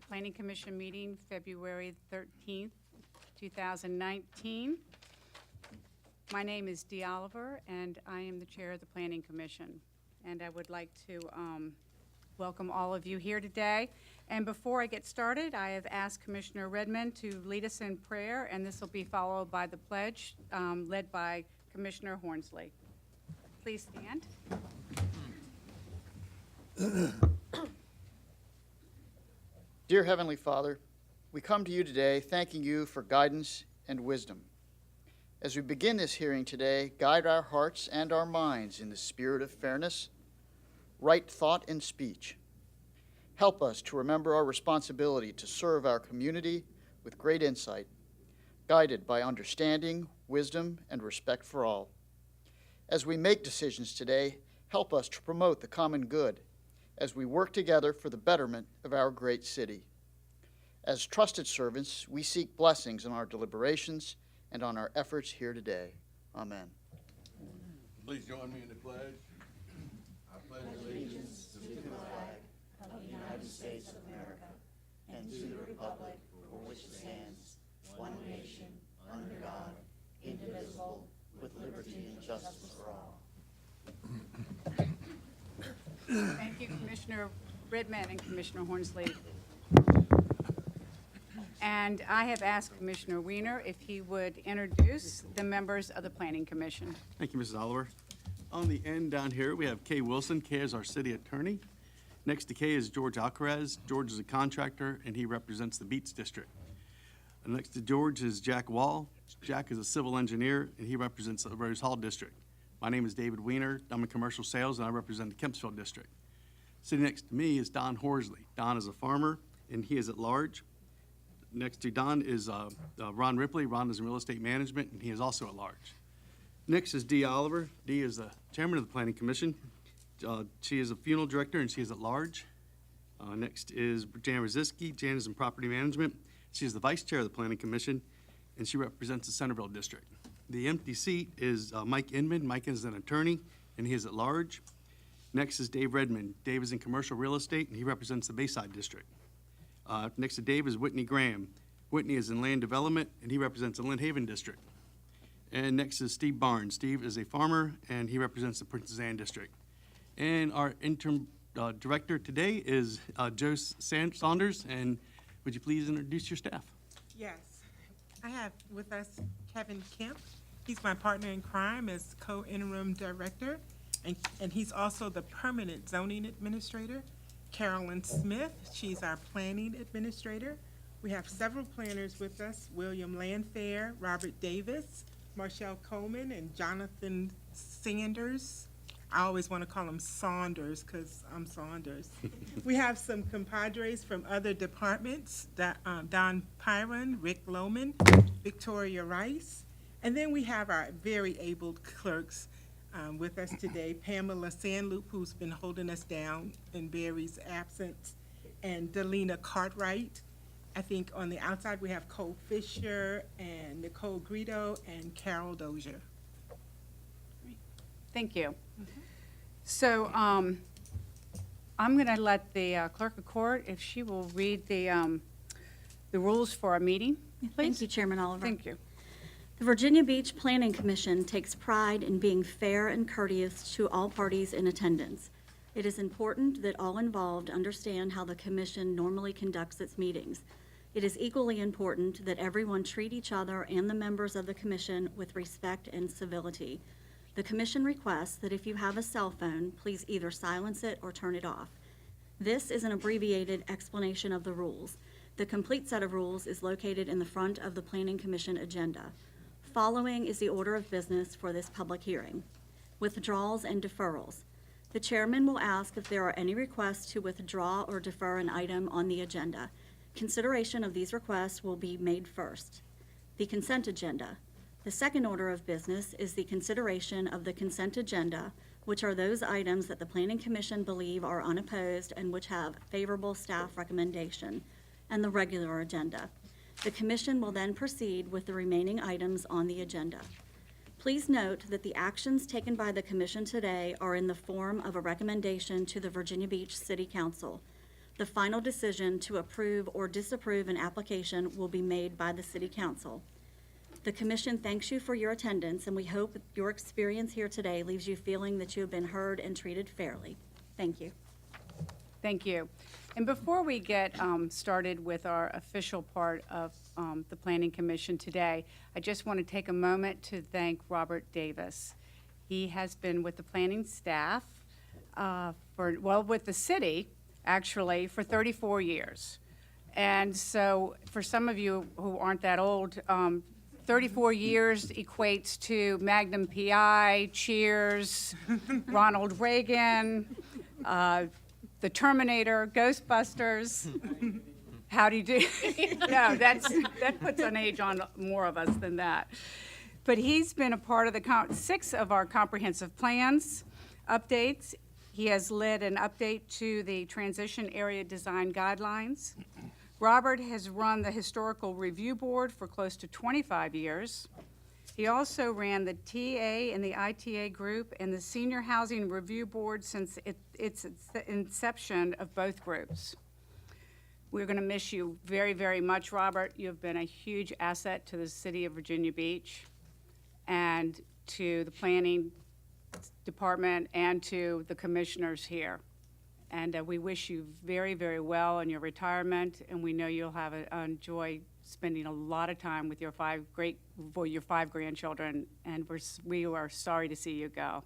Planning Commission meeting, February 13th, 2019. My name is Dee Oliver, and I am the chair of the Planning Commission. And I would like to welcome all of you here today. And before I get started, I have asked Commissioner Redmond to lead us in prayer, and this will be followed by the pledge led by Commissioner Hornsley. Please stand. Dear Heavenly Father, we come to you today thanking you for guidance and wisdom. As we begin this hearing today, guide our hearts and our minds in the spirit of fairness, right thought and speech. Help us to remember our responsibility to serve our community with great insight, guided by understanding, wisdom, and respect for all. As we make decisions today, help us to promote the common good as we work together for the betterment of our great city. As trusted servants, we seek blessings in our deliberations and on our efforts here today. Amen. Please join me in the pledge. I pledge allegiance to the flag of the United States of America and to the republic for which it stands, one nation, under God, indivisible, with liberty and justice for all. Thank you, Commissioner Redmond and Commissioner Hornsley. And I have asked Commissioner Weiner if he would introduce the members of the Planning Commission. Thank you, Mrs. Oliver. On the end down here, we have Kay Wilson. Kay is our city attorney. Next to Kay is George Alcaraz. George is a contractor, and he represents the Beats District. And next to George is Jack Wall. Jack is a civil engineer, and he represents the Rose Hall District. My name is David Weiner. I'm in commercial sales, and I represent the Kempsville District. Sitting next to me is Don Horsley. Don is a farmer, and he is at large. Next to Don is Ron Ripley. Ron is in real estate management, and he is also at large. Next is Dee Oliver. Dee is the chairman of the Planning Commission. She is a funeral director, and she is at large. Next is Jan Roziski. Jan is in property management. She is the vice chair of the Planning Commission, and she represents the Centerville District. The empty seat is Mike Inman. Mike is an attorney, and he is at large. Next is Dave Redmond. Dave is in commercial real estate, and he represents the Bayside District. Next to Dave is Whitney Graham. Whitney is in land development, and he represents the Lynn Haven District. And next is Steve Barnes. Steve is a farmer, and he represents the Princess Anne District. And our interim director today is Joe Saunders, and would you please introduce your staff? Yes. I have with us Kevin Kemp. He's my partner in crime as co-interim director, and he's also the permanent zoning administrator. Carolyn Smith, she's our planning administrator. We have several planners with us, William Landfair, Robert Davis, Marshall Coleman, and Jonathan Sanders. I always want to call him Saunders because I'm Saunders. We have some compadres from other departments, Don Pyron, Rick Lohman, Victoria Rice, and then we have our very able clerks with us today, Pamela Sandloop, who's been holding us down in Barry's absence, and Delina Cartwright. I think on the outside we have Cole Fisher and Nicole Greto and Carol Dozier. Thank you. So I'm going to let the clerk of court, if she will read the rules for our meeting, please. Thank you, Chairman Oliver. Thank you. The Virginia Beach Planning Commission takes pride in being fair and courteous to all parties in attendance. It is important that all involved understand how the commission normally conducts its meetings. It is equally important that everyone treat each other and the members of the commission with respect and civility. The commission requests that if you have a cell phone, please either silence it or turn it off. This is an abbreviated explanation of the rules. The complete set of rules is located in the front of the Planning Commission agenda. Following is the order of business for this public hearing. Withdrawals and deferrals. The chairman will ask if there are any requests to withdraw or defer an item on the agenda. Consideration of these requests will be made first. The consent agenda. The second order of business is the consideration of the consent agenda, which are those items that the Planning Commission believe are unopposed and which have favorable staff recommendation, and the regular agenda. The commission will then proceed with the remaining items on the agenda. Please note that the actions taken by the commission today are in the form of a recommendation to the Virginia Beach City Council. The final decision to approve or disapprove an application will be made by the City Council. The Commission thanks you for your attendance, and we hope your experience here today leaves you feeling that you have been heard and treated fairly. Thank you. Thank you. And before we get started with our official part of the Planning Commission today, I just want to take a moment to thank Robert Davis. He has been with the planning staff with the city, actually, for 34 years. And so for some of you who aren't that old, 34 years equates to Magnum PI, Cheers, Ronald Reagan, The Terminator, Ghostbusters. How do you do? No, that puts an age on more of us than that. But he's been a part of the 6 of our comprehensive plans updates. He has led an update to the transition area design guidelines. Robert has run the Historical Review Board for close to 25 years. He also ran the TA and the ITA group and the Senior Housing Review Board since its inception of both groups. We're going to miss you very, very much, Robert. You have been a huge asset to the city of Virginia Beach and to the planning department and to the commissioners here. And we wish you very, very well in your retirement, and we know you'll have enjoy spending a lot of time with your 5 grandchildren, and we are sorry to see you go.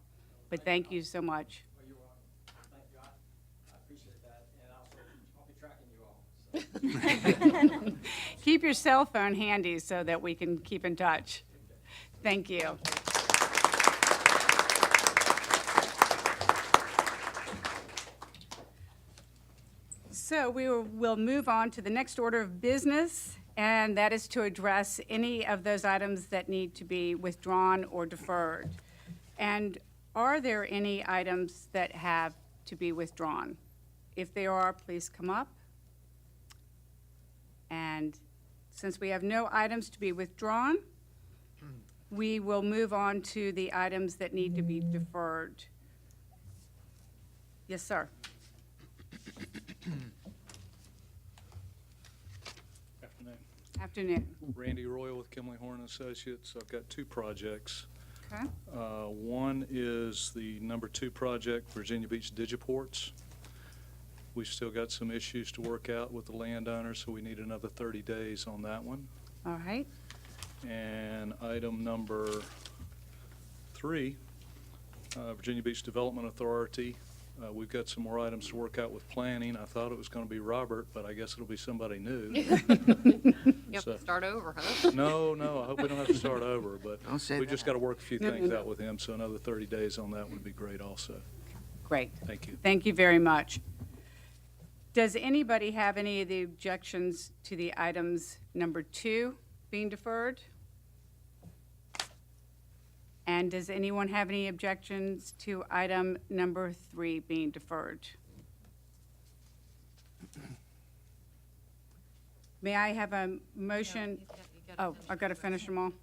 But thank you so much. Well, you're welcome. Thank you. I appreciate that, and also I'll be tracking you all. So. Keep your cell phone handy so that we can keep in touch. Thank you. So we'll move on to the next order of business, and that is to address any of those items that need to be withdrawn or deferred. And are there any items that have to be withdrawn? If there are, please come up. And since we have no items to be withdrawn, we will move on to the items that need to be deferred. Yes, sir. Afternoon. Afternoon. Randy Royal with Kimley Horn Associates. I've got 2 projects. Okay. One is the number 2 project, Virginia Beach Digiports. We've still got some issues to work out with the landowner, so we need another 30 days on that one. All right. And item number 3, Virginia Beach Development Authority. We've got some more items to work out with planning. I thought it was going to be Robert, but I guess it'll be somebody new. You have So- to start over, huh? No, I hope we don't have to start over, but Don't say we just got to work a few No, things no. out with him, so another 30 days on that would be great also. Great. Thank you. Thank you very much. Does anybody have any of the objections to the items number 2 being deferred? And does anyone have any objections to item number 3 being deferred? May I have a motion? Oh, I've got to finish them all.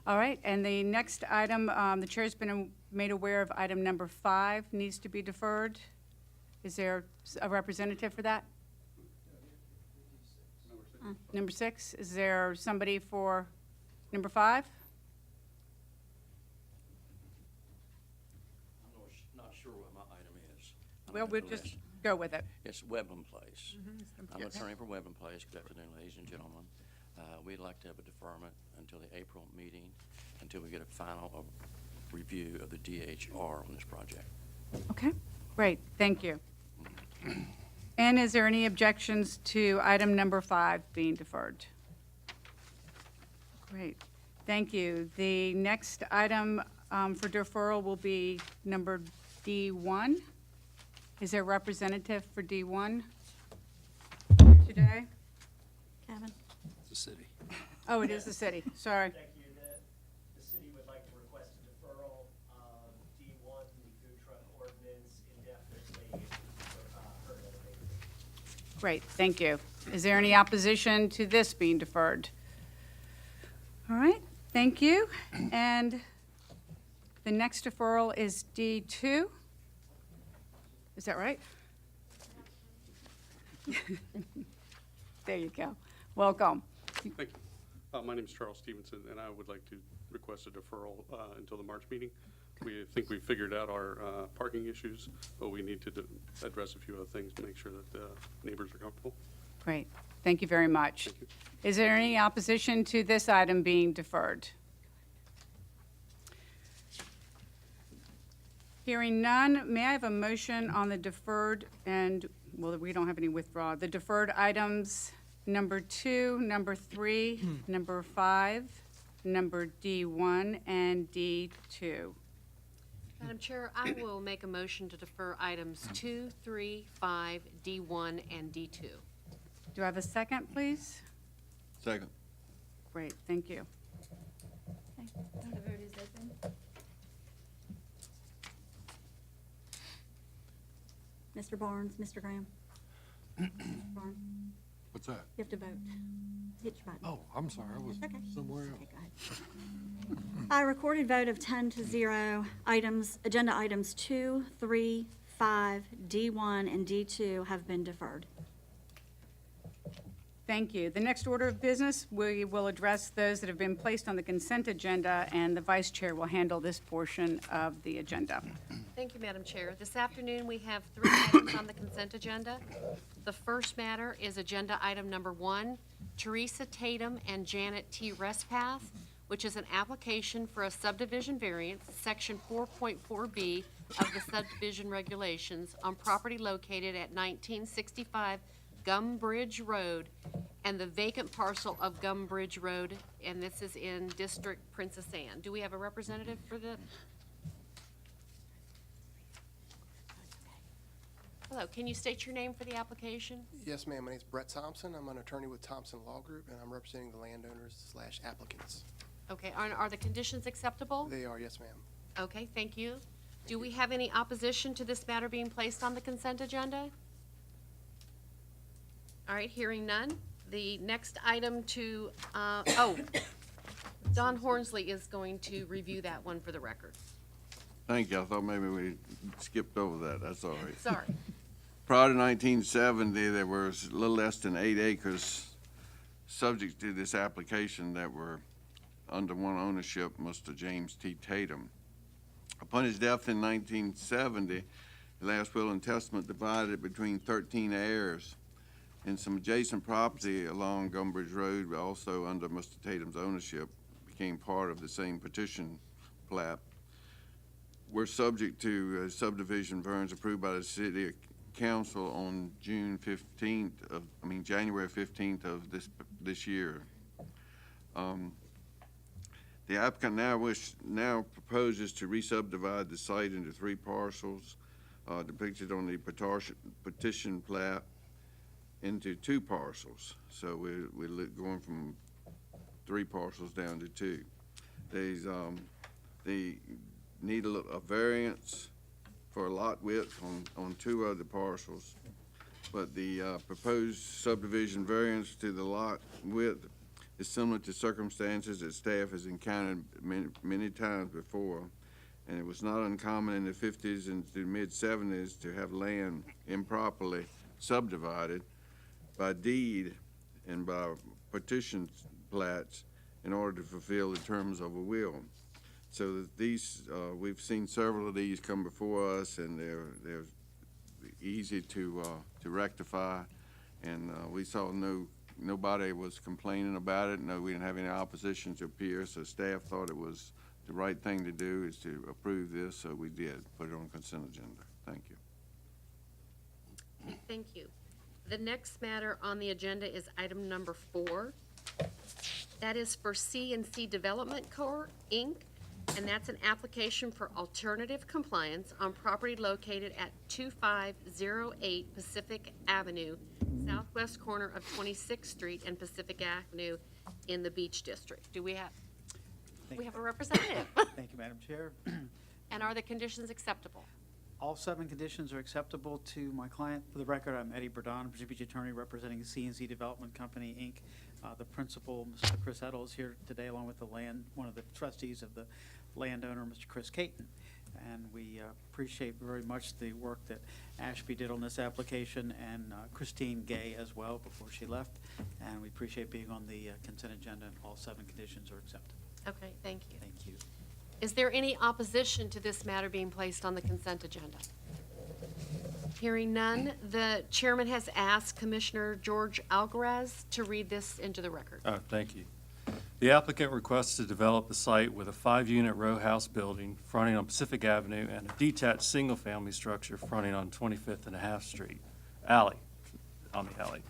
All right, and the next item, the chair's been made aware of item number 5 needs to be deferred. Is there a representative for that? Number 6, is there somebody for number 5? I'm not sure what my item is. Well, we'll just go with it. It's Webland Place. I'm attorney for Webland Place. Good afternoon, ladies and gentlemen. We'd like to have a deferment until the April meeting, until we get a final review of the DHR on this project. Okay, great, thank you. And is there any objections to item number 5 being deferred? Great, thank you. The next item for deferral will be number D1. Is there a representative for D1 today? Kevin? The city. Oh, it is the city, sorry. Thank you. The city would like to request a deferral of D1, the food truck ordinance, indefinitely for her elevator. Great, thank you. Is there any opposition to this being deferred? All right, thank you. And the next deferral is D2. Is that right? There you go. Welcome. Thank you. My name is Charles Stevenson, and I would like to request a deferral until the March meeting. We think we've figured out our parking issues, but we need to address a few other things to make sure that the neighbors are comfortable. Great. Thank you very much. Thank you. Is there any opposition to this item being deferred? Hearing none, may I have a motion on the deferred and, well, we don't have any withdraw, the deferred items number 2, number 3, number 5, number D1, and D2. Madam Chair, I will make a motion to defer items 2, 3, 5, D1, and D2. Do I have a second, please? Second. Great, thank you. Okay, the vote is open. Mr. Barnes, Mr. Graham? Barnes, What's that? you have to vote. Hit your button. Oh, I'm sorry, I was Okay. somewhere else. Okay, go ahead. A recorded vote of 10-0. Agenda items 2, 3, 5, D1, and D2 have been deferred. Thank you. The next order of business, we will address those that have been placed on the consent agenda, and the vice chair will handle this portion of the agenda. Thank you, Madam Chair. This afternoon, we have 3 items on the consent agenda. The first matter is agenda item number 1, Teresa Tatum and Janet T. Respath, which is an application for a subdivision variance, section 4.4B of the subdivision regulations on property located at 1965 Gum Bridge Road and the vacant parcel of Gum Bridge Road, and this is in District Princess Anne. Do we have a representative for the? Hello, can you state your name for the application? Yes, ma'am. My name is Brett Thompson. I'm an attorney with Thompson Law Group, and I'm representing the landowners/applicants. Okay, are the conditions acceptable? They are, yes, ma'am. Okay, thank you. Do we have any opposition to this matter being placed on the consent agenda? All right, hearing none. The next item to, Don Hornsley is going to review that one for the record. Thank you. I thought maybe we skipped over that. That's all right. Sorry. Prior to 1970, there was a little less than 8 acres subject to this application that were under one ownership, Mr. James T. Tatum. Upon his death in 1970, the last will and testament divided it between 13 heirs, and some adjacent property along Gumbridge Road, also under Mr. Tatum's ownership, became part of the same petition plat. We're subject to subdivision variance approved by the City Council on January 15th of this year. The applicant now proposes to re-subdivide the site into 3 parcels depicted on the petition plat into 2 parcels. So we're going from 3 parcels down to 2. They need a variance for a lot width on 2 other parcels, but the proposed subdivision variance to the lot width is similar to circumstances that staff has encountered many times before, and it was not uncommon in the 50s and the mid-70s to have land improperly subdivided by deed and by petition plats in order to fulfill the terms of a will. So that these, we've seen several of these come before us, and they're easy to rectify, and we saw nobody was complaining about it. No, we didn't have any opposition to appear, so staff thought it was the right thing to do is to approve this, so we did put it on consent agenda. Thank you. Thank you. The next matter on the agenda is item number 4. That is for C&C Development Corp., Inc., and that's an application for alternative compliance on property located at 2508 Pacific Avenue, southwest corner of 26th Street and Pacific Avenue in the Beach District. Do we have a representative? Thank you, Madam Chair. And are the conditions acceptable? All 7 conditions are acceptable to my client. For the record, I'm Eddie Burdon, Virginia Beach attorney representing C&C Development Company, Inc. The principal, Mr. Chris Edel, is here today along with one of the trustees of the landowner, Mr. Chris Caton. and we appreciate very much the work that Ashby did on this application, and Christine Gay as well before she left. And we appreciate being on the consent agenda, and all 7 conditions are accepted. Okay, thank you. Thank you. Is there any opposition to this matter being placed on the consent agenda? Hearing none, the chairman has asked Commissioner George Algaraz to read this into the record. Thank you. The applicant requests to develop the site with a 5-unit row house building fronting on Pacific Avenue and a detached single-family structure fronting on 25th and a half Street, on the alley.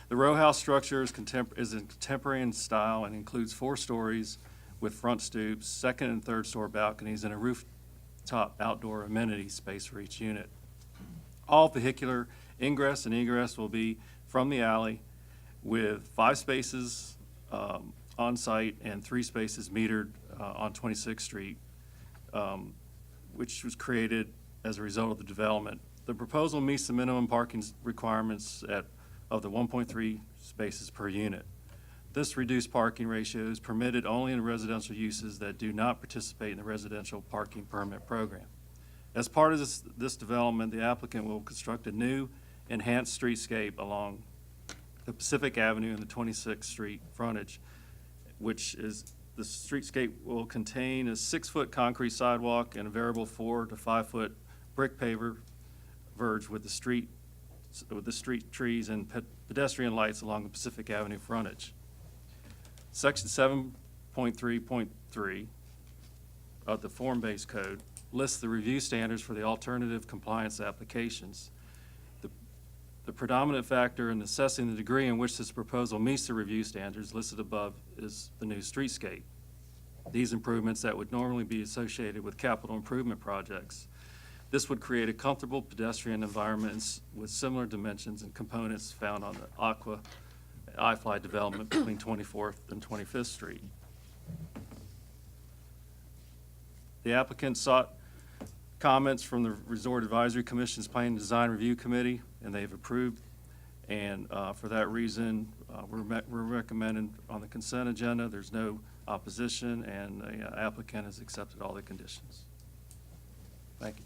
The row house structure is in contemporary in style and includes 4 stories with front stoops, 2nd and 3rd floor balconies, and a rooftop outdoor amenity space for each unit. All vehicular ingress and egress will be from the alley with 5 spaces on site and 3 spaces metered on 26th Street, which was created as a result of the development. The proposal meets the minimum parking requirements of the 1.3 spaces per unit. This reduced parking ratio is permitted only in residential uses that do not participate in the residential parking permit program. As part of this development, the applicant will construct a new enhanced streetscape along the Pacific Avenue and the 26th Street frontage, which is, the streetscape will contain a 6-foot concrete sidewalk and a variable 4 to 5 foot brick paver verge with the street trees and pedestrian lights along the Pacific Avenue frontage. Section 7.3.3 of the form-based code lists the review standards for the alternative compliance applications. The predominant factor in assessing the degree in which this proposal meets the review standards listed above is the new streetscape. These improvements that would normally be associated with capital improvement projects. This would create a comfortable pedestrian environment with similar dimensions and components found on the I-Fly development between 24th and 25th Street. The applicant sought comments from the Resort Advisory Commission's Planning and Design Review Committee, and they've approved. And for that reason, we're recommending on the consent agenda. There's no opposition, and the applicant has accepted all the conditions. Thank you.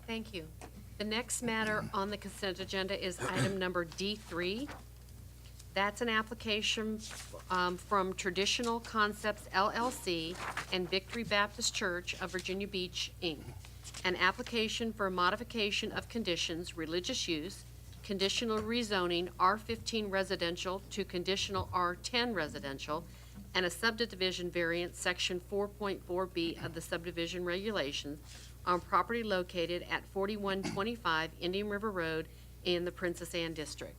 Thank you. The next matter on the consent agenda is item number D3. That's an application from Traditional Concepts LLC and Victory Baptist Church of Virginia Beach, Inc. An application for a modification of conditions, religious use, conditional rezoning R15 residential to conditional R10 residential, and a subdivision variance, section 4.4B of the subdivision regulations on property located at 4125 Indian River Road in the Princess Anne District.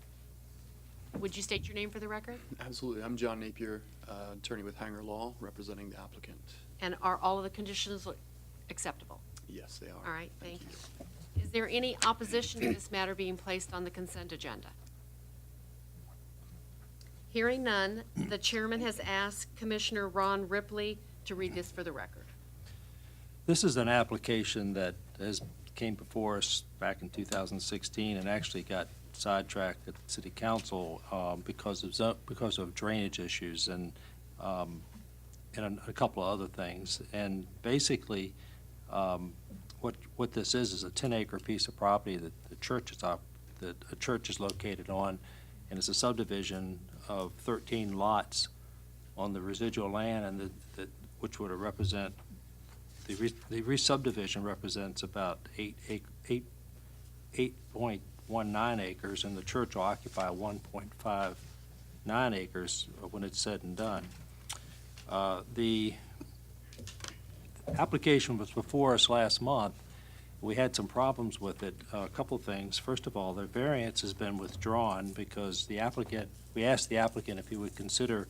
Would you state your name for the record? Absolutely. I'm John Napier, attorney with Hanger Law, representing the applicant. And are all of the conditions acceptable? Yes, they are. All right, thank you. Is there any opposition to this matter being placed on the consent agenda? Hearing none, the chairman has asked Commissioner Ron Ripley to read this for the record. This is an application that came before us back in 2016 and actually got sidetracked at the city council because of drainage issues and a couple of other things. And basically, what this is a 10-acre piece of property that a church is located on, and it's a subdivision of 13 lots on the residual land, and which would represent the re-subdivision represents about 8.19 acres, and the church will occupy 1.59 acres when it's said and done. The application was before us last month. We had some problems with it. A couple of things. First of all, the variance has been withdrawn because we asked the applicant if he would consider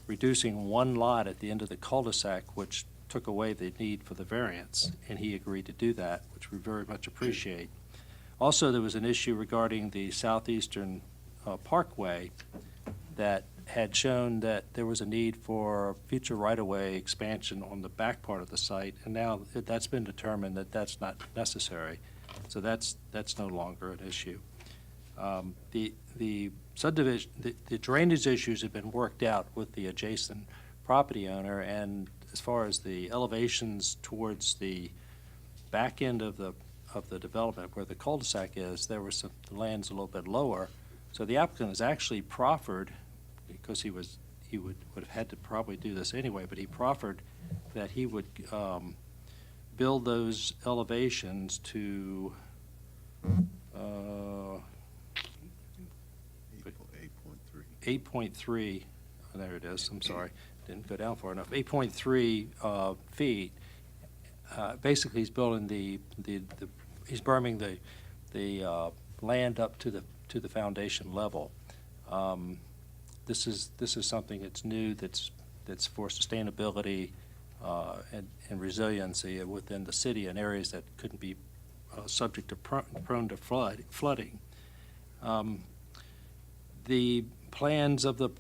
reducing one lot at the end of the cul-de-sac, which took away the need for the variance, and he agreed to do that, which we very much appreciate. Also, there was an issue regarding the southeastern parkway that had shown that there was a need for future right-of-way expansion on the back part of the site, and now that's been determined that that's not necessary. So that's no longer an issue. The subdivision, the drainage issues have been worked out with the adjacent property owner, and as far as the elevations towards the back end of the development where the cul-de-sac is, there was some, the land's a little bit lower. So the applicant was actually proffered, because he would have had to probably do this anyway, but he proffered that he would build those elevations to 8.3, there it is, I'm sorry, didn't go down far enough, 8.3 feet. Basically, he's building he's berming the land up to the foundation level. This is something that's new, that's for sustainability and resiliency within the city in areas that couldn't be subject to prone to flooding. The plans of the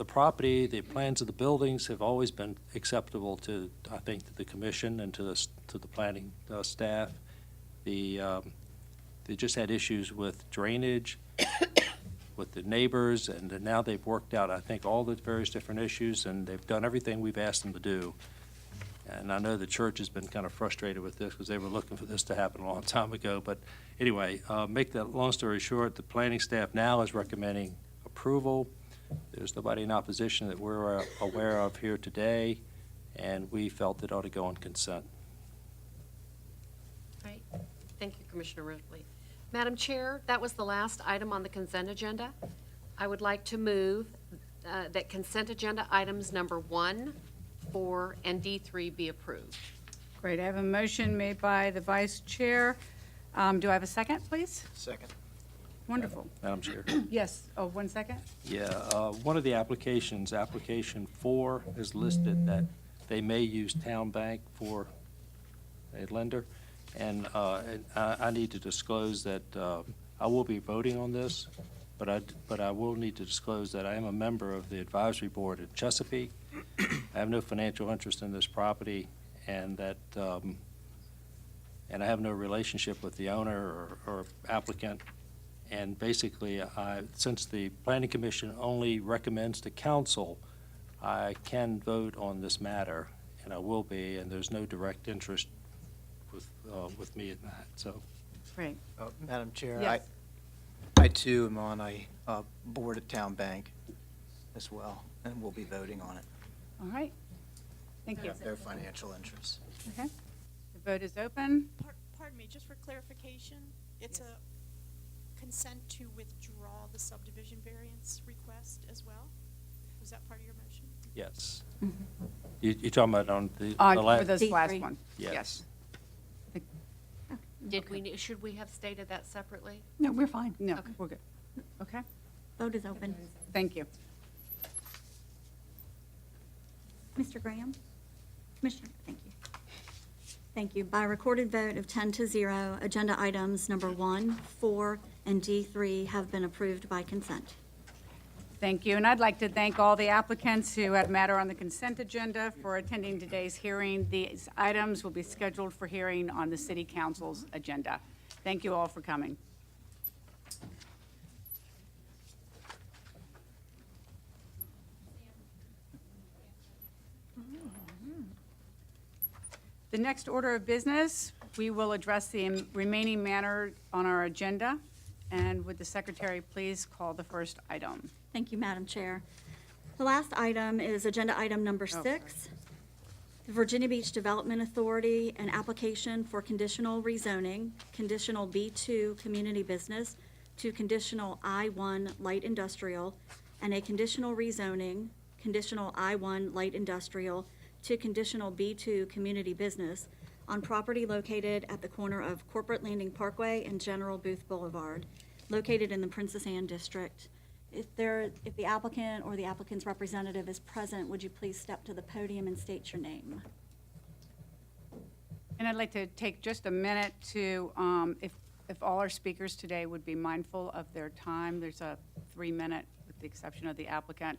property, the plans of the buildings have always been acceptable to, I think, to the commission and to the planning staff. They just had issues with drainage, with the neighbors, and now they've worked out, I think, all the various different issues, and they've done everything we've asked them to do. And I know the church has been kind of frustrated with this because they were looking for this to happen a long time ago. But anyway, make that long story short, the planning staff now is recommending approval. There's nobody in opposition that we're aware of here today, and we felt it ought to go on consent. Right. Thank you, Commissioner Ripley. Madam Chair, that was the last item on the consent agenda. I would like to move that consent agenda items number 1, 4, and D3 be approved. Great, I have a motion made by the vice chair. Do I have a second, please? Second. Wonderful. Madam Chair. Yes, 1 second. Yeah, one of the applications, application 4, is listed that they may use Town Bank for a lender. And I need to disclose that I will be voting on this, but I will need to disclose that I am a member of the advisory board at Chesapeake. I have no financial interest in this property, and that and I have no relationship with the owner or applicant. And basically, since the Planning Commission only recommends to council, I can vote on this matter, and I will be, and there's no direct interest with me in that, so. Great. Madam Chair, Yes. I too am on a board at Town Bank as well, and we'll be voting on it. All right. Thank you. Their financial interests. Okay. The vote is open. Pardon me, just for clarification, it's a consent to withdraw the subdivision variance request as well? Was that part of your motion? Yes. You're talking about on the For last? this last D3. one. Yes. Should we have stated that separately? No, we're fine. No, we're good. Okay, Vote is open. thank you. Mr. Graham? Commissioner, thank you. Thank you. By recorded vote of 10-0, agenda items number 1, 4, and D3 have been approved by consent. Thank you, and I'd like to thank all the applicants who had matter on the consent agenda for attending today's hearing. These items will be scheduled for hearing on the City Council's agenda. Thank you all for coming. The next order of business, we will address the remaining matter on our agenda. And would the secretary please call the first item? Thank you, Madam Chair. The last item is agenda item number 6. The Virginia Beach Development Authority, an application for conditional rezoning, conditional B2 community business to conditional I1 light industrial, and a conditional rezoning, conditional I1 light industrial to conditional B2 community business on property located at the corner of Corporate Landing Parkway and General Booth Boulevard, located in the Princess Anne District. If the applicant or the applicant's representative is present, would you please step to the podium and state your name? And I'd like to take just a minute to, if all our speakers today would be mindful of their time. There's a 3-minute, with the exception of the applicant.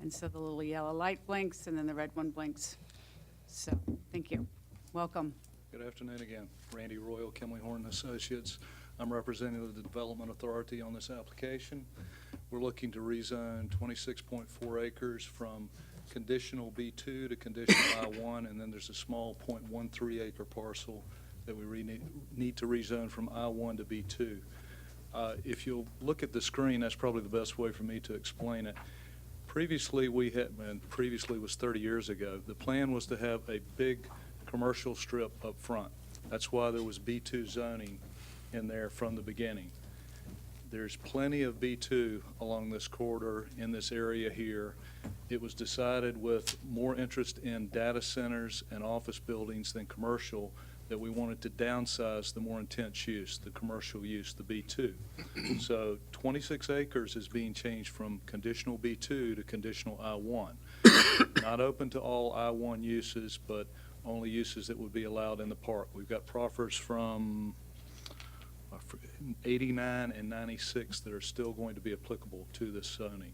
And so the little yellow light blinks, and then the red one blinks. So, thank you. Welcome. Good afternoon again. Randy Royal, Kimley Horn Associates. I'm representing the Development Authority on this application. We're looking to rezone 26.4 acres from conditional B2 to conditional I1, and then there's a small .13 acre parcel that we need to rezone from I-1 to B2. If you'll look at the screen, that's probably the best way for me to explain it. Previously, previously was 30 years ago, the plan was to have a big commercial strip up front. That's why there was B2 zoning in there from the beginning. There's plenty of B2 along this corridor in this area here. It was decided with more interest in data centers and office buildings than commercial that we wanted to downsize the more intense use, the commercial use, the B2. So 26 acres is being changed from conditional B2 to conditional I-1. Not open to all I-1 uses, but only uses that would be allowed in the park. We've got proffers from 89 and 96 that are still going to be applicable to this zoning.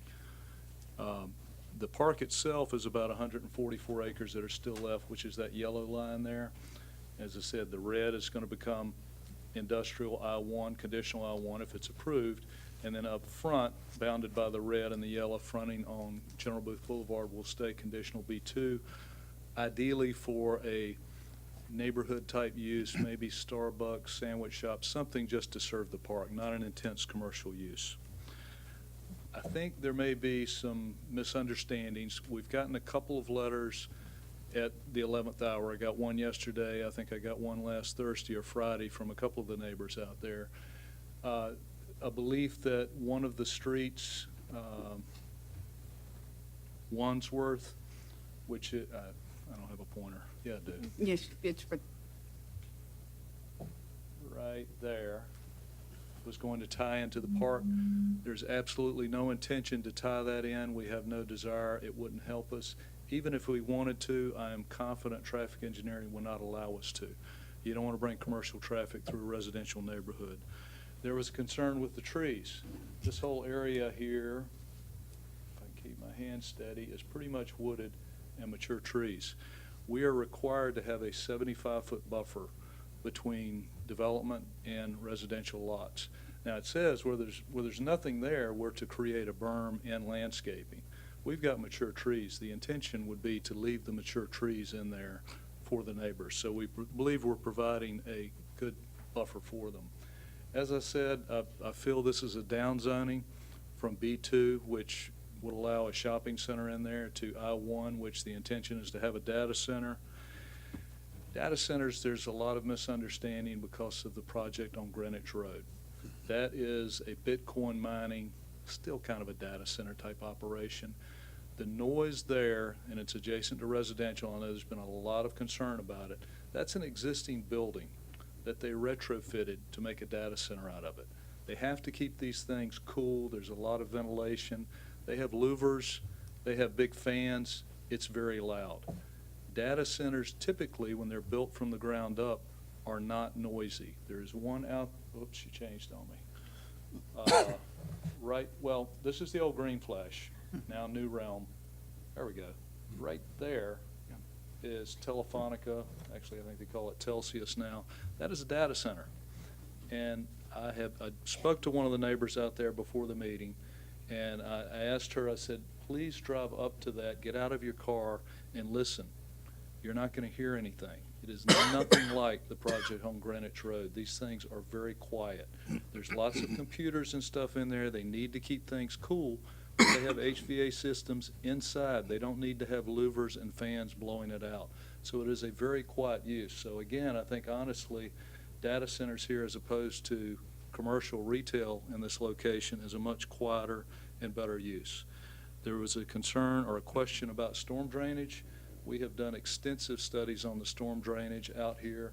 The park itself is about 144 acres that are still left, which is that yellow line there. As I said, the red is going to become industrial I-1, conditional I-1 if it's approved, and then up front, bounded by the red and the yellow fronting on General Booth Boulevard, will stay conditional B2, ideally for a neighborhood type use, maybe Starbucks, sandwich shop, something just to serve the park, not an intense commercial use. I think there may be some misunderstandings. We've gotten a couple of letters at the 11th hour. I got one yesterday. I think I got one last Thursday or Friday from a couple of the neighbors out there. A belief that one of the streets, Wandsworth, which I don't have a pointer. Yeah, I do. Yes, it's for, Right there, was going to tie into the park. There's absolutely no intention to tie that in. We have no desire. It wouldn't help us. Even if we wanted to, I am confident traffic engineering will not allow us to. You don't want to bring commercial traffic through a residential neighborhood. There was concern with the trees. This whole area here, if I keep my hand steady, is pretty much wooded and mature trees. We are required to have a 75-foot buffer between development and residential lots. Now, it says where there's nothing there, we're to create a berm and landscaping. We've got mature trees. The intention would be to leave the mature trees in there for the neighbors. So we believe we're providing a good buffer for them. As I said, I feel this is a downzoning from B2, which would allow a shopping center in there, to I-1, which the intention is to have a data center. Data centers, there's a lot of misunderstanding because of the project on Greenwich Road. That is a Bitcoin mining, still kind of a data center type operation. The noise there, and it's adjacent to residential, I know there's been a lot of concern about it. That's an existing building that they retrofitted to make a data center out of it. They have to keep these things cool. There's a lot of ventilation. They have louvers. They have big fans. It's very loud. Data centers typically, when they're built from the ground up, are not noisy. There's one out, oops, she changed on me. Right, well, this is the old Green Flash, now New Realm. There we go. Right there is Telefonica. Actually, I think they call it Telsius now. That is a data center. And I spoke to one of the neighbors out there before the meeting, and I asked her, I said, please drive up to that, get out of your car, and listen. You're not going to hear anything. It is nothing like the project on Greenwich Road. These things are very quiet. There's lots of computers and stuff in there. They need to keep things cool, but they have HVA systems inside. They don't need to have louvers and fans blowing it out. So it is a very quiet use. So again, I think honestly, data centers here as opposed to commercial retail in this location is a much quieter and better use. There was a concern or a question about storm drainage. We have done extensive studies on the storm drainage out here.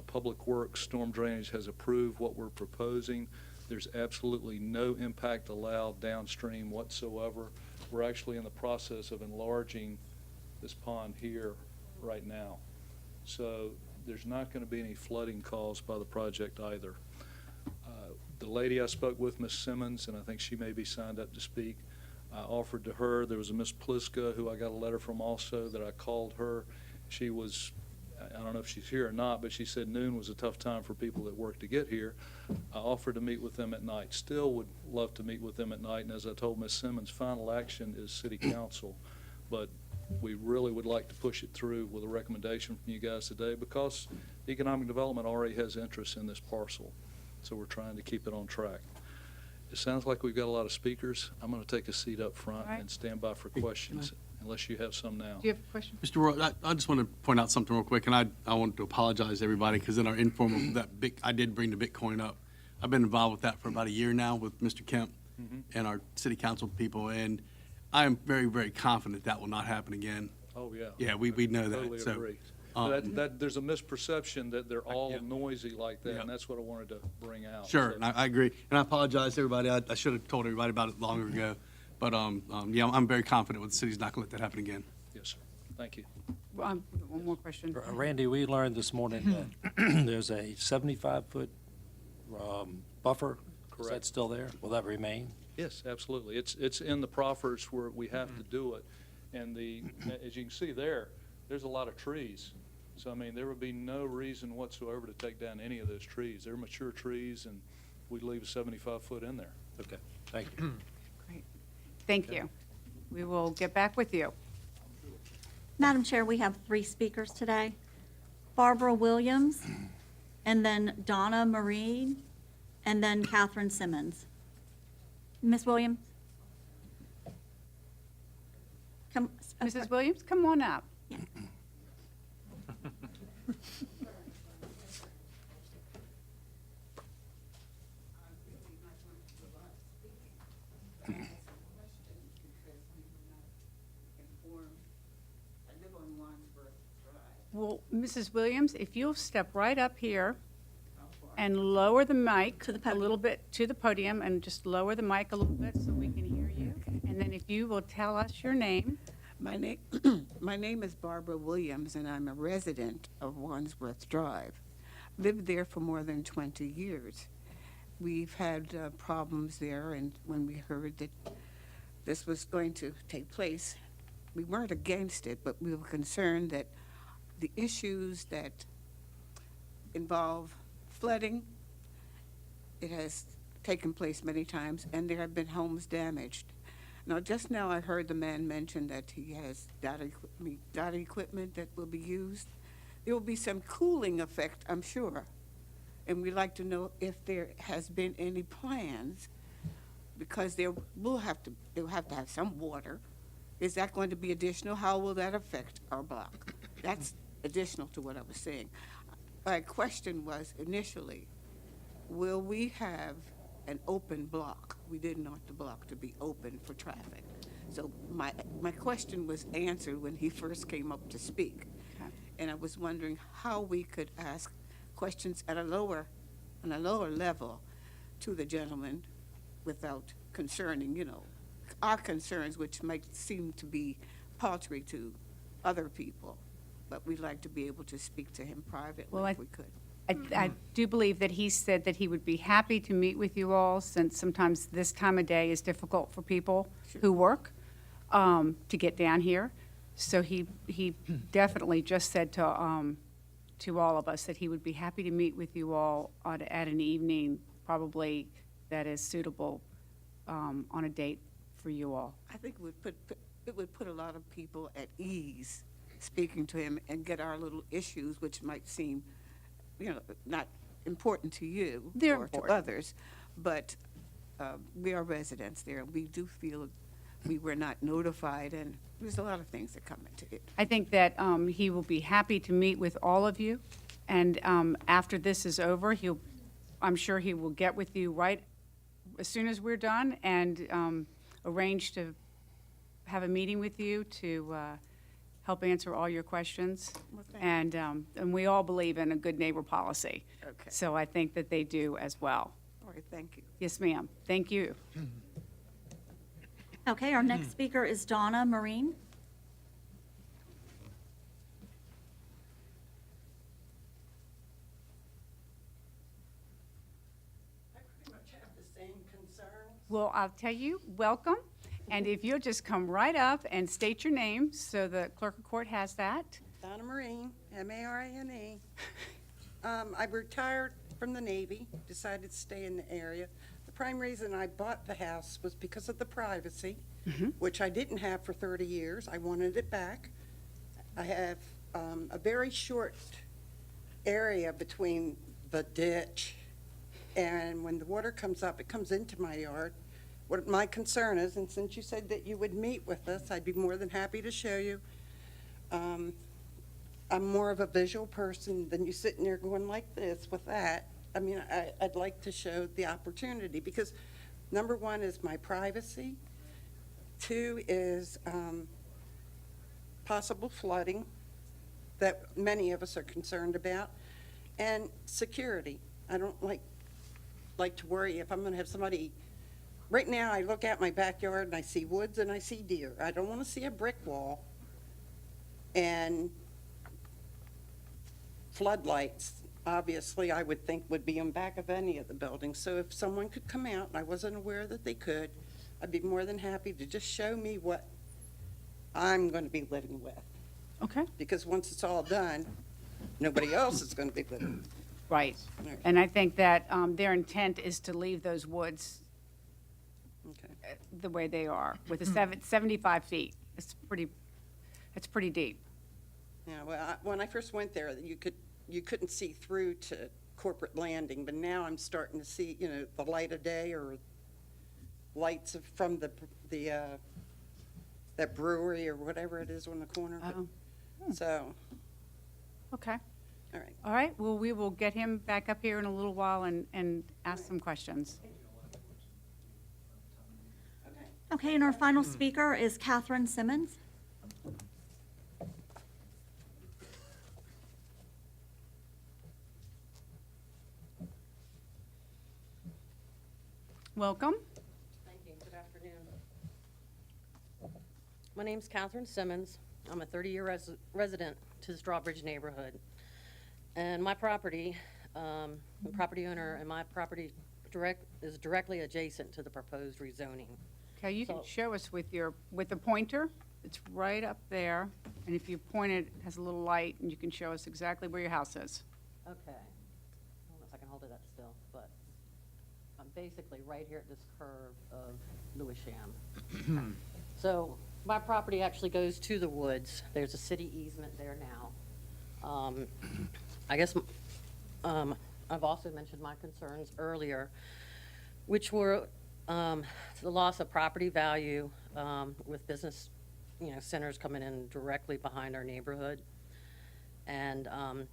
Public Works Storm Drainage has approved what we're proposing. There's absolutely no impact allowed downstream whatsoever. We're actually in the process of enlarging this pond here right now. So there's not going to be any flooding caused by the project either. The lady I spoke with, Ms. Simmons, and I think she may be signed up to speak, I offered to her. There was a Miss Pliska who I got a letter from also that I called her. She was, I don't know if she's here or not, but she said noon was a tough time for people that work to get here. I offered to meet with them at night. Still would love to meet with them at night. And as I told Miss Simmons, final action is city council. but we really would like to push it through with a recommendation from you guys today because economic development already has interest in this parcel. So we're trying to keep it on track. It sounds like we've got a lot of speakers. I'm going to take a seat up front All right. and stand by for questions, unless you have some now. Do you have a question? Mr. Roy, I just want to point out something real quick, and I want to apologize to everybody, because in our informal, I did bring the Bitcoin up. I've been involved with that for about a year now with Mr. Kemp and our city council people, and I am very, very confident that will not happen again. Oh, yeah. Yeah, we know that. Totally So, agree. There's a misperception that they're all noisy like that, and that's what I wanted to bring out. Sure, So- and I agree. And I apologize to everybody. I should have told everybody about it longer ago. But, yeah, I'm very confident with the city's not going to let that happen again. Yes, sir. Thank you. One more question. Randy, we learned this morning that there's a 75-foot buffer. Is that Correct. still there? Will that remain? Yes, absolutely. It's in the proffers where we have to do it. And as you can see there, there's a lot of trees. So, I mean, there would be no reason whatsoever to take down any of those trees. They're mature trees, and we'd leave a 75-foot in there. Okay, thank you. Great. Thank you. We will get back with you. Madam Chair, we have 3 speakers today. Barbara Williams, and then Donna Marie, and then Catherine Simmons. Ms. Williams? Come, Mrs. Williams, come on up. Well, Mrs. Williams, if you'll step right up here and lower the mic a little bit to the podium and just lower the mic a little bit so we can hear you. And then if you will tell us your name. My name is Barbara Williams, and I'm a resident of Wandsworth Drive. Lived there for more than 20 years. We've had problems there, and when we heard that this was going to take place, we weren't against it, but we were concerned that the issues that involve flooding, it has taken place many times, and there have been homes damaged. Now, just now I heard the man mention that he has data equipment that will be used. There will be some cooling effect, I'm sure. And we'd like to know if there has been any plans, because they'll have to have some water. Is that going to be additional? How will that affect our block? That's additional to what I was saying. My question was initially, will we have an open block? We didn't want the block to be open for traffic. So my question was answered when he first came up to speak. And I was wondering how we could ask questions on a lower level to the gentleman without concerning, our concerns, which might seem to be paltry to other people. But we'd like to be able to speak to him privately if we could. I do believe that he said that he would be happy to meet with you all, since sometimes this time of day is difficult for people who work to get down here. So he definitely just said to all of us that he would be happy to meet with you all at an evening, probably that is suitable on a date for you all. I think it would put a lot of people at ease speaking to him and get our little issues, which might seem, not important to you They're or important. to others, but we are residents there. We do feel we were not notified, and there's a lot of things that come into it. I think that he will be happy to meet with all of you, and after this is over, I'm sure he will get with you right as soon as we're done and arrange to have a meeting with you to help answer all your questions. Well, thank you. And we all believe in a good neighbor policy. Okay. So I think that they do as well. All right, thank you. Yes, ma'am. Thank you. Okay, our next speaker is Donna Marine. I pretty much have the same concerns. Well, I'll tell you, welcome. And if you'll just come right up and state your name so the clerk of court has that. Donna Marine, M-A-R-I-N-E. I retired from the Navy, decided to stay in the area. The prime reason I bought the house was because of the privacy. which I didn't have for 30 years. I wanted it back. I have a very short area between the ditch, and when the water comes up, it comes into my yard. What my concern is, and since you said that you would meet with us, I'd be more than happy to show you. I'm more of a visual person than you sitting there going like this with that. I mean, I'd like to show the opportunity, because number one is my privacy. Two is possible flooding that many of us are concerned about, and security. I don't like to worry if I'm going to have somebody. Right now, I look out my backyard and I see woods and I see deer. I don't want to see a brick wall and floodlights. Obviously, I would think would be on back of any of the buildings. So if someone could come out, and I wasn't aware that they could, I'd be more than happy to just show me what I'm going to be living with. Okay. Because once it's all done, nobody else is going to be living. Right. Right. And I think that their intent is to leave those woods the way they are, with the 75 feet. It's pretty deep. Yeah, well, when I first went there, you couldn't see through to corporate landing, but now I'm starting to see, the light of day or lights from that brewery or whatever it is on the corner. So, Okay. all right. All right, well, we will get him back up here in a little while and ask some questions. Okay, and our final speaker is Catherine Simmons. Welcome. Thank you. Good afternoon. My name's Catherine Simmons. I'm a 30-year resident to the Strawbridge neighborhood. And my property, the property owner and my property is directly adjacent to the proposed rezoning. Okay, you can show us with the pointer. It's right up there, and if you point it has a little light, and you can show us exactly where your house is. Okay. I don't know if I can hold it that still, but I'm basically right here at this curve of Lewisham. So my property actually goes to the woods. There's a city easement there now. I guess I've also mentioned my concerns earlier, which were the loss of property value with business, centers coming in directly behind our neighborhood, and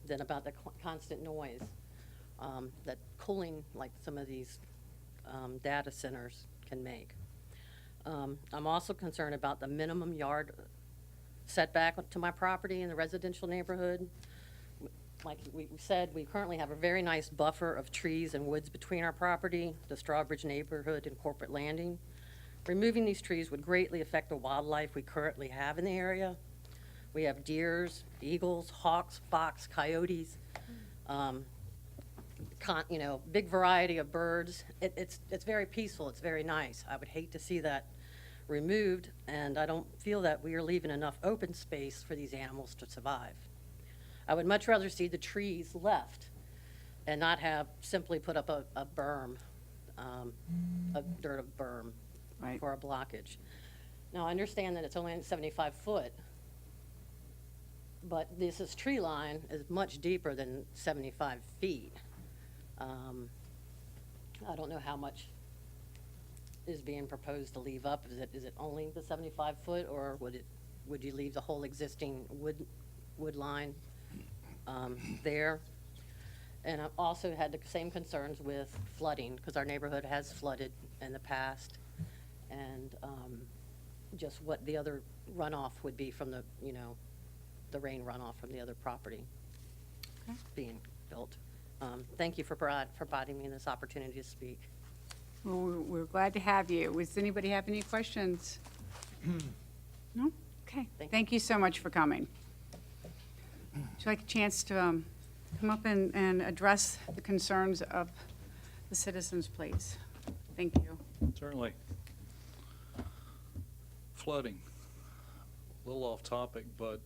then about the constant noise that cooling, like some of these data centers can make. I'm also concerned about the minimum yard setback to my property in the residential neighborhood. Like we said, we currently have a very nice buffer of trees and woods between our property, the Strawbridge neighborhood, and Corporate Landing. Removing these trees would greatly affect the wildlife we currently have in the area. We have deers, eagles, hawks, fox, coyotes, big variety of birds. It's very peaceful. It's very nice. I would hate to see that removed, and I don't feel that we are leaving enough open space for these animals to survive. I would much rather see the trees left and not have simply put up a berm, a dirt berm for a blockage. Now, I understand that it's only 75 foot, but this tree line is much deeper than 75 feet. I don't know how much is being proposed to leave up. Is it only the 75 foot, or would you leave the whole existing wood line there? And I've also had the same concerns with flooding, because our neighborhood has flooded in the past, and just what the other runoff would be from the rain runoff from the other property being built. Thank you for providing me this opportunity to speak. Well, we're glad to have you. Does anybody have any questions? No? Okay. Thank you so much for coming. Would you like a chance to come up and address the concerns of the citizens, please? Thank you. Certainly. Flooding, a little off topic, but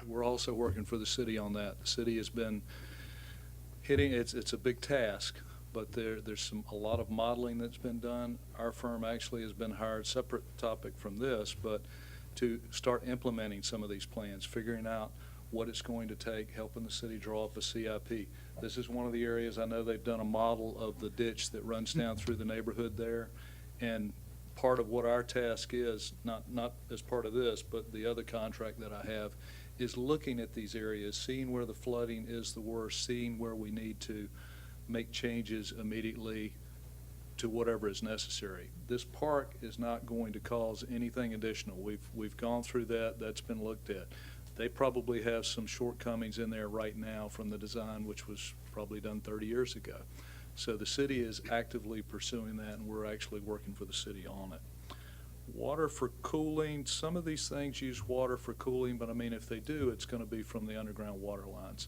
we're also working for the city on that. The city has been hitting, it's a big task, but there's a lot of modeling that's been done. Our firm actually has been hired, separate topic from this, but to start implementing some of these plans, figuring out what it's going to take, helping the city draw up a CIP. This is one of the areas, I know they've done a model of the ditch that runs down through the neighborhood there. And part of what our task is, not as part of this, but the other contract that I have, is looking at these areas, seeing where the flooding is the worst, seeing where we need to make changes immediately to whatever is necessary. This park is not going to cause anything additional. We've gone through that. That's been looked at. They probably have some shortcomings in there right now from the design, which was probably done 30 years ago. So the city is actively pursuing that, and we're actually working for the city on it. Water for cooling, some of these things use water for cooling, but I mean, if they do, it's going to be from the underground water lines.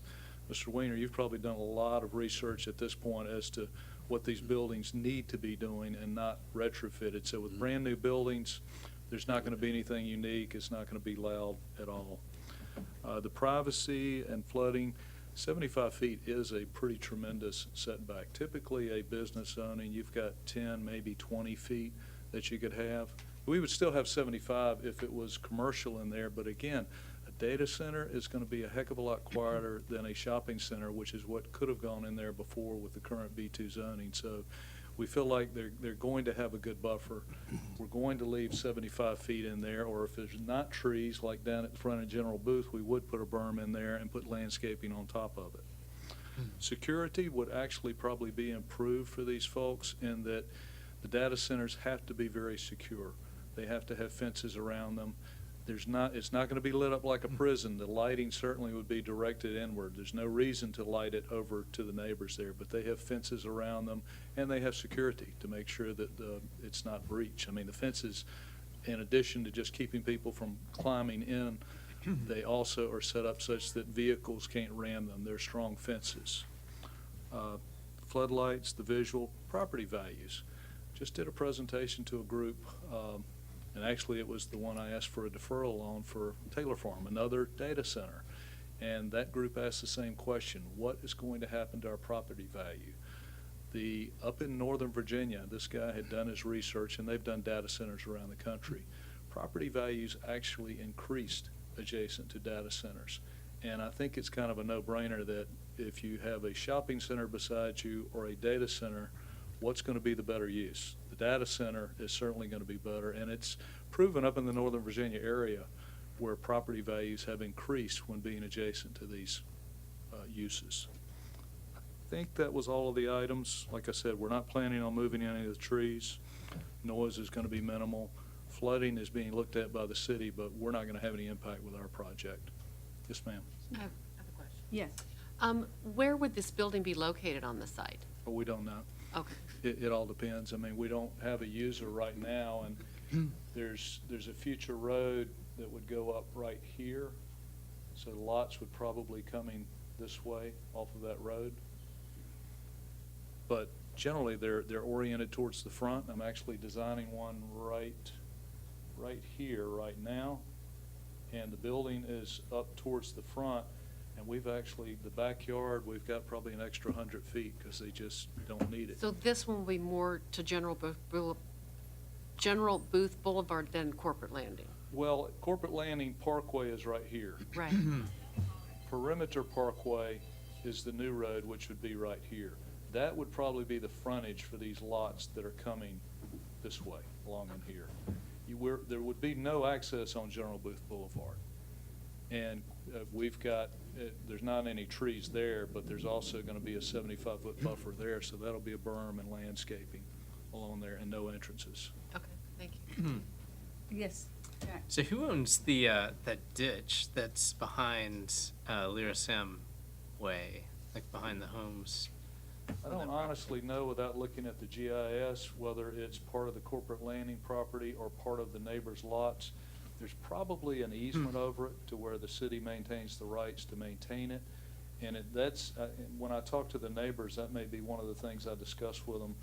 Mr. Weiner, you've probably done a lot of research at this point as to what these buildings need to be doing and not retrofitted. So with brand new buildings, there's not going to be anything unique. It's not going to be loud at all. The privacy and flooding, 75 feet is a pretty tremendous setback. Typically, a business zoning, you've got 10, maybe 20 feet that you could have. We would still have 75 if it was commercial in there, but again, a data center is going to be a heck of a lot quieter than a shopping center, which is what could have gone in there before with the current B2 zoning. So we feel like they're going to have a good buffer. We're going to leave 75 feet in there, or if there's not trees like down at the front of General Booth, we would put a berm in there and put landscaping on top of it. Security would actually probably be improved for these folks in that the data centers have to be very secure. They have to have fences around them. It's not going to be lit up like a prison. The lighting certainly would be directed inward. There's no reason to light it over to the neighbors there, but they have fences around them, and they have security to make sure that it's not breached. I mean, the fences, in addition to just keeping people from climbing in, they also are set up such that vehicles can't ram them. They're strong fences. Floodlights, the visual, property values. Just did a presentation to a group, and actually it was the one I asked for a deferral on for Taylor Farm, another data center. And that group asked the same question: what is going to happen to our property value? Up in Northern Virginia, this guy had done his research, and they've done data centers around the country. Property values actually increased adjacent to data centers. And I think it's kind of a no-brainer that if you have a shopping center beside you or a data center, what's going to be the better use? The data center is certainly going to be better, and it's proven up in the Northern Virginia area where property values have increased when being adjacent to these uses. I think that was all of the items. Like I said, we're not planning on moving any of the trees. Noise is going to be minimal. Flooding is being looked at by the city, but we're not going to have any impact with our project. Yes, ma'am. I have a question. Yes. Where would this building be located on the site? But we don't know. Okay. It all depends. I mean, we don't have a user right now, and there's a future road that would go up right here. So lots would probably coming this way off of that road. But generally, they're oriented towards the front. I'm actually designing one right here right now, and the building is up towards the front. And we've actually, the backyard, we've got probably an extra 100 feet because they just don't need it. So this one will be more to General Booth Boulevard than Corporate Landing? Well, Corporate Landing Parkway is right here. Right. Perimeter Parkway is the new road, which would be right here. That would probably be the frontage for these lots that are coming this way, along in here. There would be no access on General Booth Boulevard. And we've got, there's not any trees there, but there's also going to be a 75-foot buffer there, so that'll be a berm and landscaping along there and no entrances. Okay, thank you. Yes. Jack. So who owns the that ditch that's behind Lyrisem Way, like behind the homes? I don't honestly know without looking at the GIS whether it's part of the Corporate Landing property or part of the neighbor's lots. There's probably an easement over it to where the city maintains the rights to maintain it. And when I talk to the neighbors, that may be one of the things I discuss with them.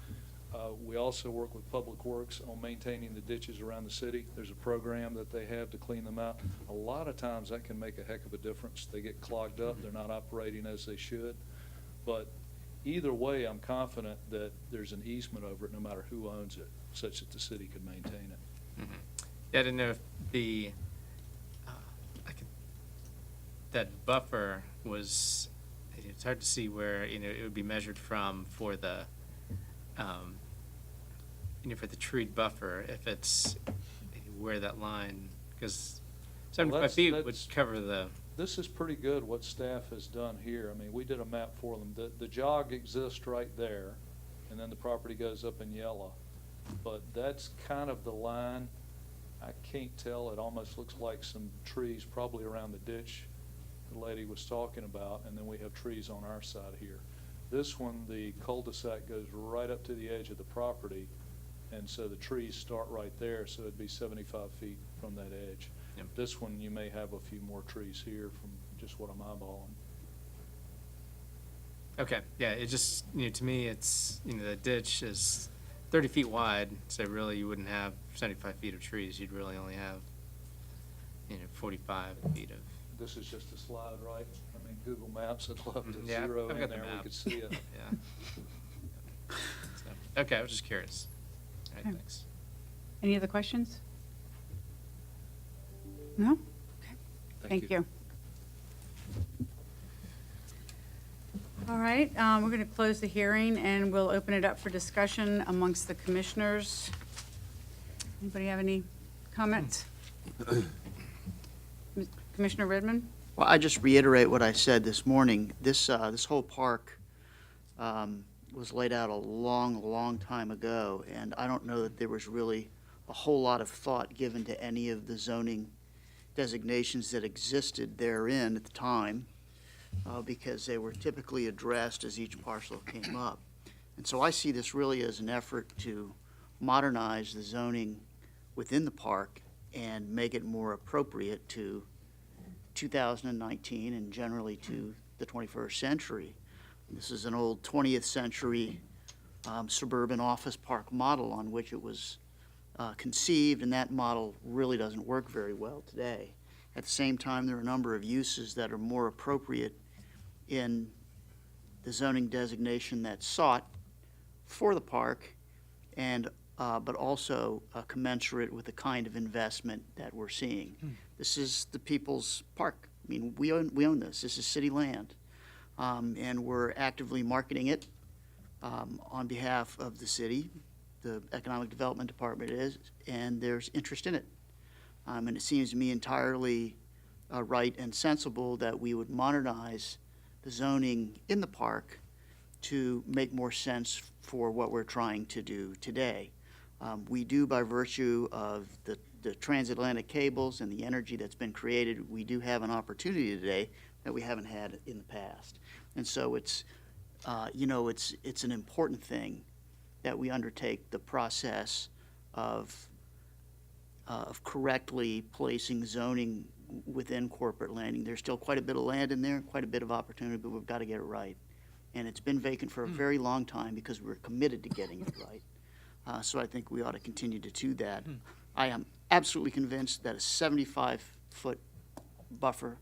We also work with Public Works on maintaining the ditches around the city. There's a program that they have to clean them out. A lot of times that can make a heck of a difference. They get clogged up. They're not operating as they should. But either way, I'm confident that there's an easement over it, no matter who owns it, such that the city could maintain it. Yeah, I didn't know if the, that buffer was, it's hard to see where, it would be measured from for the, for the treed buffer, if it's where that line, because 75 feet would cover the, This is pretty good what staff has done here. I mean, we did a map for them. The jog exists right there, and then the property goes up in yellow. But that's kind of the line. I can't tell. It almost looks like some trees probably around the ditch the lady was talking about, and then we have trees on our side here. This one, the cul-de-sac goes right up to the edge of the property, and so the trees start right there, so it'd be 75 feet from that edge. Yep. This one, you may have a few more trees here from just what I'm eyeballing. okay, yeah, it just, to me, it's, the ditch is 30 feet wide, so really you wouldn't have 75 feet of trees. You'd really only have, 45 feet of. This is just a slide, right? I mean, Google Maps would love to Yeah, zero I've in got the there, we map. could see it. Yeah. So, okay, I was just curious. All right, Okay. thanks. Any other questions? No? Okay. Thank you. All right, we're going to close the hearing, and we'll open it up for discussion amongst the commissioners. Anybody have any comments? Commissioner Redmond? Well, I just reiterate what I said this morning. This whole park was laid out a long, long time ago, and I don't know that there was really a whole lot of thought given to any of the zoning designations that existed therein at the time, because they were typically addressed as each parcel came up. And so I see this really as an effort to modernize the zoning within the park and make it more appropriate to 2019 and generally to the 21st century. This is an old 20th century suburban office park model on which it was conceived, and that model really doesn't work very well today. At the same time, there are a number of uses that are more appropriate in the zoning designation that's sought for the park, and but also commensurate with the kind of investment that we're seeing. This is the people's park. I mean, we own this. This is city land, and we're actively marketing it on behalf of the city. The Economic Development Department is, and there's interest in it. And it seems to me entirely right and sensible that we would modernize the zoning in the park to make more sense for what we're trying to do today. We do, by virtue of the transatlantic cables and the energy that's been created, we do have an opportunity today that we haven't had in the past. And so it's an important thing that we undertake the process of correctly placing zoning within corporate landing. There's still quite a bit of land in there, quite a bit of opportunity, but we've got to get it right. And it's been vacant for a very long time because we're committed to getting it right. So I think we ought to continue to do that. I am absolutely convinced that a 75-foot buffer,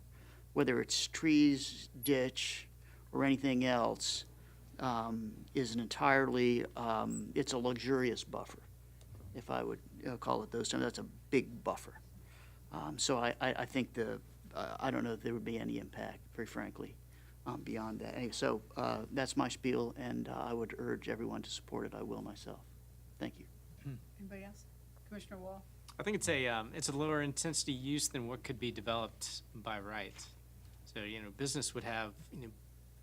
whether it's trees, ditch, or anything else, is an entirely, it's a luxurious buffer, if I would call it those terms. That's a big buffer. So I think I don't know if there would be any impact, very frankly, beyond that. Anyway, so that's my spiel, and I would urge everyone to support it. I will myself. Thank you. Anybody else? Commissioner Wall? I think it's a lower intensity use than what could be developed by right. So, business would have,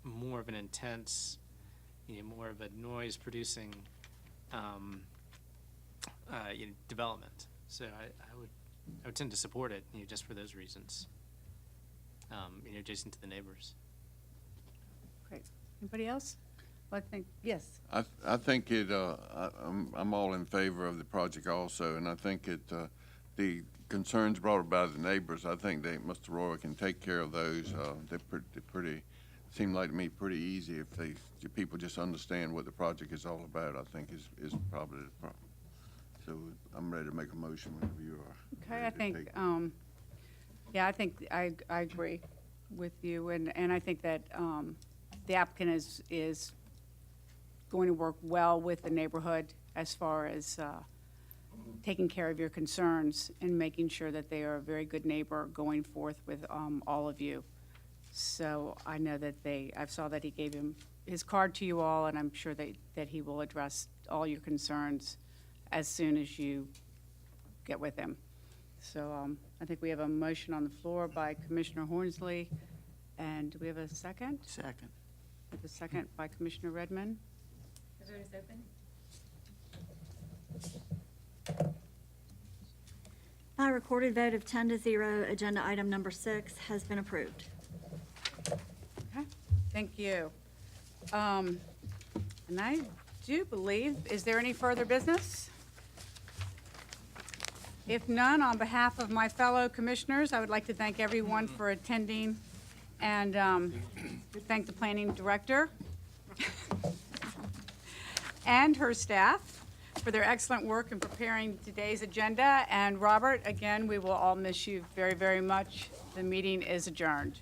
more of an intense, more of a noise producing, development. So I would tend to support it, just for those reasons. Adjacent to the neighbors. Great. Anybody else? Well, I think, yes. I think I'm all in favor of the project also, and I think the concerns brought about the neighbors, I think Mr. Roy can take care of those. They're pretty, seem like to me pretty easy if the people just understand what the project is all about, I think is probably the problem. So I'm ready to make a motion whenever you are. Okay, I think, I think I agree with you, and I think that the applicant is going to work well with the neighborhood as far as taking care of your concerns and making sure that they are a very good neighbor going forth with all of you. So I know that I saw that he gave his card to you all, and I'm sure that he will address all your concerns as soon as you get with him. So I think we have a motion on the floor by Commissioner Hornsley, and do we have a second? Second. We have a second by Commissioner Redmond. The vote is open. By recorded vote of 10-0, agenda item number 6 has been approved. Okay, thank you. And I do believe, is there any further business? If none, on behalf of my fellow commissioners, I would like to thank everyone for attending and thank the planning director and her staff for their excellent work in preparing today's agenda. And Robert, again, we will all miss you very, very much. The meeting is adjourned.